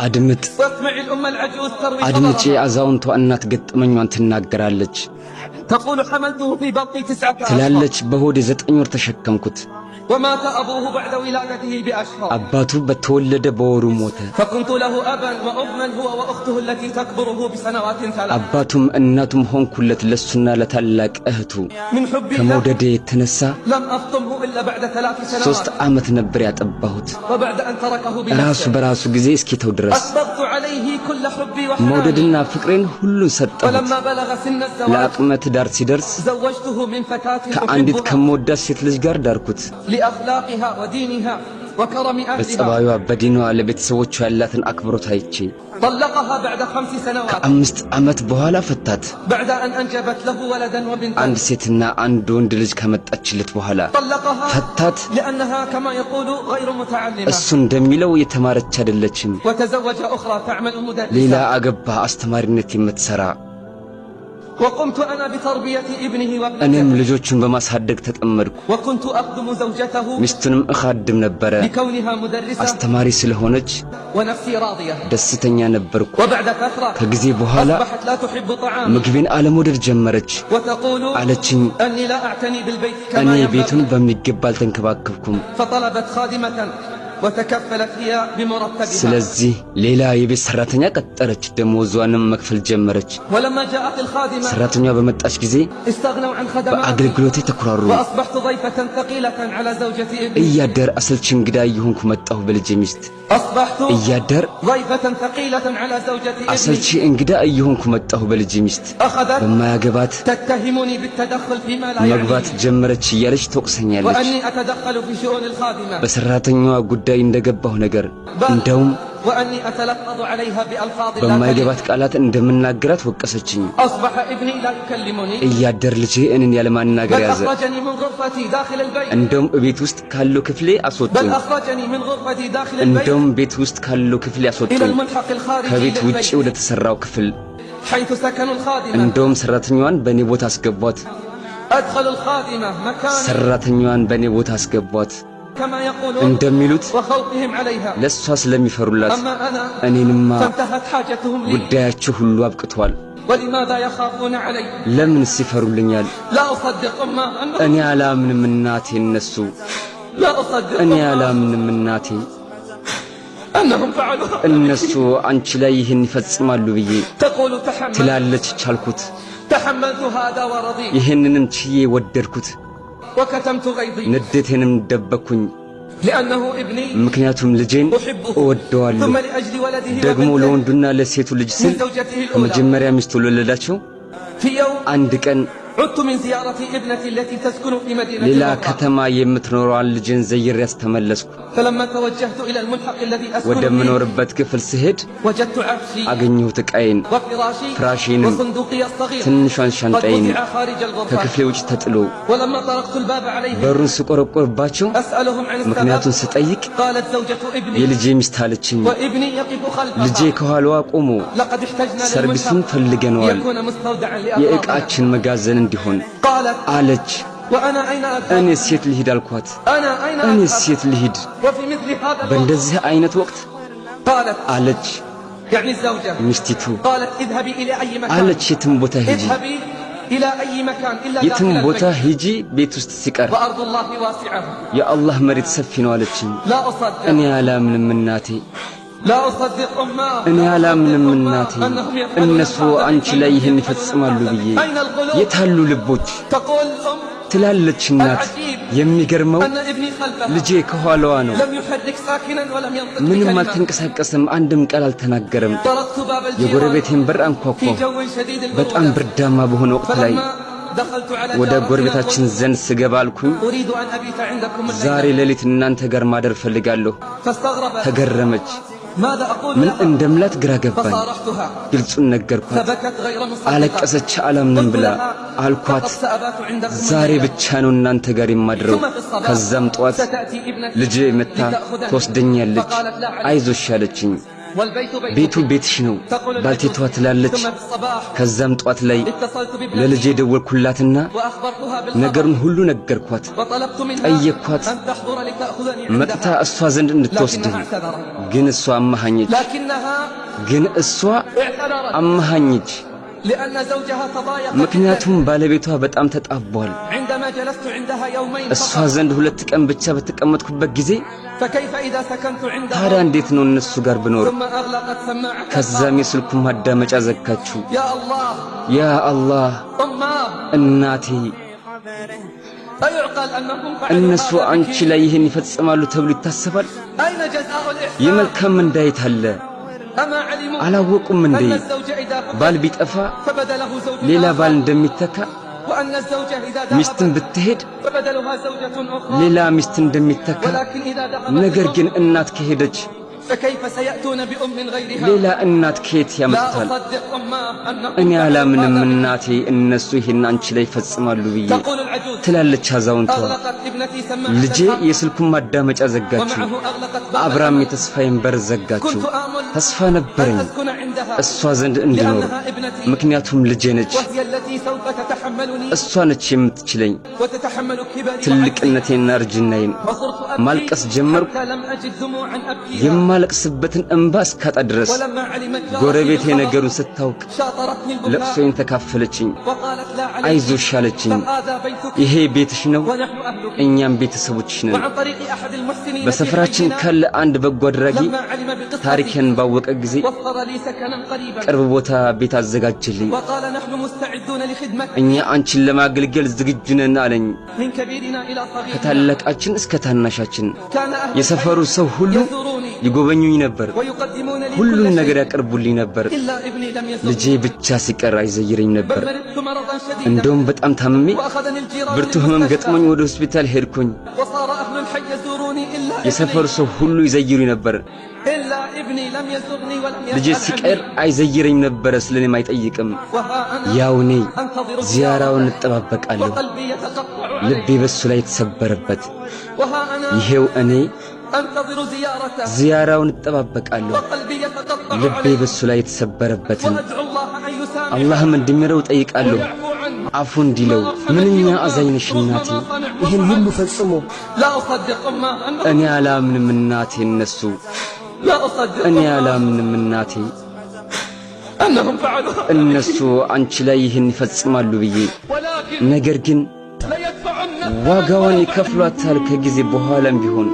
አድምጥ አድምጪ አዛውንቷ እናት ገጠመኛን ትናገራለች ትላለች በሆዴ 9 ወር ተሸከምኩት ومات أبوه بعد ولادته بأشهر አባቱ በተወለደ በወሩ ሞተ فكنت له أبا وأما هو وأخته التي تكبره بسنوات 3 አባቱም እናቱም ሆንኩለት ለሱና ለታላቅ እህቱ من حبي ከመውደዴ የተነሳ لم أفطمه إلا بعد 3 سنوات 3 ዓመት ነበር ያጠባሁት وبعد أن تركه ራሱ በራሱ ጊዜ እስኪተው ድረስ أسبغت عليه كل حبي وحناني መውደድና ፍቅሬን ሁሉን ሰጠሁት ولما بلغ سن الزواج ለአቅመ ትዳር ሲደርስ زوجته من فتاة ከአንዲት أحبها ከመወዳት ሴት ልጅ ጋር ዳርኩት لأخلاقها ودينها وكرم أهلها በጸባዩዋ በዲኗ ለቤተሰቦቿ ያላትን አክብሮት አይቼ طلقها بعد 5 سنوات ከ5 ዓመት በኋላ ፈታት بعد أن أنجبت له ولدا وبنتا አንድ ሴትና አንድ ወንድ ልጅ ከመጣችለት በኋላ طلقها ፈታት لأنها كما يقول غير متعلمة እሱ እንደሚለው የተማረች አይደለችም وتزوج أخرى تعمل ሌላ مدرسة አገባ አስተማሪነት የምትሰራ وقمت أنا بتربية ابنه እኔም وابنته ልጆቹን በማሳደግ ተጠመድኩ وكنت أخدم زوجته ሚስቱንም እኻድም ነበረ لكونها مدرسة አስተማሪ ስለሆነች ونفسي راضية ደስተኛ ነበርኩ وبعد فترة ከጊዜ በኋላ أصبحت لا تحب طعامي ምግቤን አለመውደድ ጀመረች وتقول አለችኝ أني لا أعتني بالبيت እኔ كما ቤቱን ينبغي በሚገባ አልተንከባከብኩም فطلبت خادمة وتكفلت هي بمرتبها ስለዚህ ሌላ የቤት ሰራተኛ ቀጠረች ደሞዟንም መክፈል ጀመረች ولما جاءت الخادمة ሰራተኛዋ በመጣች ጊዜ استغنوا عن خدماتي በአገልግሎቴ ተኩራሩ وأصبحت ضيفة ثقيلة على زوجة ابني እያደር አሰልቺ እንግዳ እየሆንኩ መጣሁ በልጄ ሚስት أصبحت እያደር ضيفة ثقيلة على زوجة አሰልቺ ابني እንግዳ እየሆንኩ መጣሁ በልጄ ሚስት أخذت በማያገባት تتهمني بالتدخل فيما لا መግባት يعنيني ጀመረች እያለች ትወቅሰኛለች وأني أتدخل في شؤون الخادمة በሰራተኛዋ ጉዳይ እንደገባሁ ነገር እንደውም وأني أتلفظ عليها بألفاظ لا በማይገባት تليق ቃላት እንደምናገራት ወቀሰችኝ أصبح ابني لا يكلمني እያደር ልጄ እኔን ያለማናገር بل ያዘ أخرجني من غرفتي داخل البيت እንደውም ቤት ውስጥ ካለው ክፍሌ بل አስወጡኝ أخرجني من غرفتي داخل البيت እንደውም ቤት ውስጥ ካለው ክፍሌ إلى አስወጡኝ الملحق الخارجي ከቤት ውጪ للبيت ወደ ተሰራው ክፍል حيث سكن الخادمة እንደውም ሰራተኛዋን በኔ ቦታ አስገቧት أدخل الخادمة مكان ሰራተኛዋን በኔ ቦታ አስገቧት كما يقولون እንደሚሉት وخوفهم عليها ለሷ ስለሚፈሩላት أما أنا እኔንማ فانتهت حاجتهم لي ጉዳያቸው ሁሉ አብቅቷል ولماذا يخافون علي ለምን ሲፈሩልኛል لا أصدق أما እኔ አላምንም እናቴ እነሱ لا أصدق እኔ أما አላምንም እናቴ أنهم فعلوا እነሱ አንቺ ላይ ይህን ይፈጽማሉ ብዬ تقول تحمل ትላለች ቻልኩት تحملت هذا ورضيت ይህንንም ችዬ ወደድኩት وكتمت غيظي ንዴቴንም ደበኩኝ لأنه ابني ምክንያቱም ልጄን أحبه እወደዋለሁ ثم لأجل ولده ደግሞ وبنته ለወንዱና ለሴቱ ልጅ من ስል زوجته الأولى ከመጀመሪያ ሚስቱ ለወለዳቸው في يوم አንድ ቀን عدت من زيارة ابنتي التي تسكن في مدينة ሌላ الوطن ከተማ የምትኖረዋን ልጄን ዘይሬ ያስተመለስኩ فلما توجهت إلى الملحق الذي أسكن فيه ወደምኖርበት ክፍል ስሄድ وجدت عفشي አገኘሁት ዕቃዬን وفراشي ፍራሼንም وصندوقي الصغير ትንሿን قد ሻንጣዬን وضع خارج الغرفة ከክፍሌ ውጭ ተጥሎ ولما طرقت الباب عليهم በሩን ስቆረቆርባቸው أسألهم عن السبب ምክንያቱን ስጠይቅ قالت زوجة ابني የልጄ ሚስት አለችኝ وابني يقف ልጄ خلفها ከኋላዋ ቆሞ لقد احتجنا ሰርቪሱን للملحق ፈልገነዋል ليكون مستودعا لأغراضنا የዕቃችን መጋዘን እንዲሆን قالت አለች وأنا أين أذهب እኔ ሴት ልሂድ አልኳት أنا أين እኔ أذهب ሴት ልሂድ وفي مثل هذا الوقت በእንደዚህ አይነት ወቅት قالت አለች يعني الزوجة ሚስቲቱ قالت اذهبي إلى أي مكان አለች የትም ቦታ ሂጂ اذهبي إلى أي مكان إلا የትም داخل ቦታ البيت ሂጂ ቤት ውስጥ ሲቀር وأرض الله واسعة የአላህ መሬት ሰፊ ነው አለችኝ لا أصدق እኔ አላምንም እናቴ لا أصدق أمه እኔ لا አላምንም أصدق እናቴ أمه أنهم يفعلون እነሱ هذا አንቺ ላይ بأيديهم ይህን يفعلون ይፈጽማሉ هذا. ብዬ أين القلوب የታሉ ልቦች تقول الأم ትላለች እናት የሚገርመው أن ابني خلفها ልጄ ከኋላዋ ነው لم يحرك ساكنا ولم ينطق ምንም بكلمة አልተንቀሳቀሰም አንድም ቃል አልተናገረም طرقت باب الجيران የጎረቤቴን በር في አንኳኳሁ جو شديد በጣም البرودة ብርዳማ በሆነ ወቅት ላይ فلما دخلت على ወደ جارتنا ጎረቤታችን قلت ዘንድ ስገባ አልኩኝ أريد أن أبيت عندكم ዛሬ الليلة ሌሊት እናንተ ጋር ማደር ፈልጋለሁ فاستغربت ተገረመች ماذا أقول ምን لها እንደምላት ግራ ገባኝ فصارحتها ግልጹን ነገርኳት فبكت غير مصدقة አለቀሰች አላምንም ብላ አልኳት فقد سأبات عندكم ዛሬ الليلة ብቻ ነው እናንተ ጋር የማድረው ثم في الصباح ከዛም ጠዋት ستأتي ابنتي ልጄ መታ لتأخذني ትወስደኛለች فقالت لا عليك አይዞሽ አለችኝ ቤቱ ቤትሽ ነው ባልቴቷ ትላለች። ከዛም ጧት ላይ ለልጄ ደወልኩላትና ነገሩን ሁሉ ነገርኳት። ጠየቅኳት መጥታ እሷ ዘንድ እንድትወስደኝ፣ ግን እሷ አማሃኘች። ምክንያቱም ባለቤቷ በጣም ተጣቧል። እሷ ዘንድ 2 ቀን ብቻ በተቀመጥኩበት ጊዜ ታዲያ እንዴት ነው እነሱ ጋር ብኖር? ከዛም የስልኩን ማዳመጫ ዘጋችሁ። ያ አላህ እናቴ፣ እነሱ አንቺ ላይ ይህን ይፈጽማሉ ተብሎ ይታሰባል? የመልካም እንዳይት አለ አላወቁም እንዴ? ባል ቢጠፋ ሌላ ባል እንደሚተካ፣ ሚስትን ብትሄድ ሌላ ሚስት እንደሚተካ፣ ነገር ግን እናት ከሄደች ሌላ እናት ከየት ያመጣል? እኔ አላምንም እናቴ እነሱ ይሄን አንቺ ላይ ይፈጽማሉ ብዬ ትላለች አዛውንቷ። ልጄ የስልኩን ማዳመጫ ዘጋችው፣ አብራም የተስፋዬን በር ዘጋችው። ተስፋ ነበረኝ እሷ ዘንድ እንድኖር፣ ምክንያቱም ልጄ ነች። እሷ ነች የምትችለኝ። ትልቅነቴና እርጅናዬን ማልቀስ ጀመርኩ። የማለቅስበትን እንባ እስካጣ ድረስ ጎረቤቴ ነገሩን ስታውቅ ለቅሶዬን ተካፈለችኝ። አይዞሽ አለችኝ። ይሄ ቤትሽ ነው፣ እኛም ቤተሰቦችሽ ነን። በሰፈራችን ካለ አንድ በጎ አድራጊ ታሪኬን ባወቀ ጊዜ ቅርብ ቦታ ቤት አዘጋጀልኝ። እኛ አንቺን ለማገልገል ዝግጁ ነን አለኝ። ከታላቃችን እስከ ታናሻችን የሰፈሩ ሰው ሁሉ ይጎበኙኝ ነበር፣ ሁሉም ነገር ያቀርቡልኝ ነበር። ልጄ ብቻ ሲቀር አይዘይረኝ ነበር። እንደውም በጣም ታምሜ ብርቱ ህመም ገጥሞኝ ወደ ሆስፒታል ሄድኩኝ። የሰፈሩ ሰው ሁሉ ይዘይሩኝ ነበር። ልጄ ሲቀር አይዘይረኝ ነበር፣ ስለኔም አይጠይቅም። ያው እኔ ዚያራውን እጠባበቃለሁ፣ ልቤ በሱ ላይ የተሰበረበት። ይሄው እኔ ዚያራውን እጠባበቃለሁ፣ ልቤ በሱ ላይ የተሰበረበትን። አላህም እንዲምረው ጠይቃለሁ፣ አፉ እንዲለው። ምንኛ አዛኝ ነሽ እናቴ፣ ይህን ሁሉ ፈጽሞ። እኔ አላምንም እናቴ እኔ አላምንም እናቴ እነሱ አንቺ ላይ ይህን ይፈጽማሉ ብዬ። ነገር ግን ዋጋውን ይከፍሏታል ከጊዜ በኋላም ቢሆን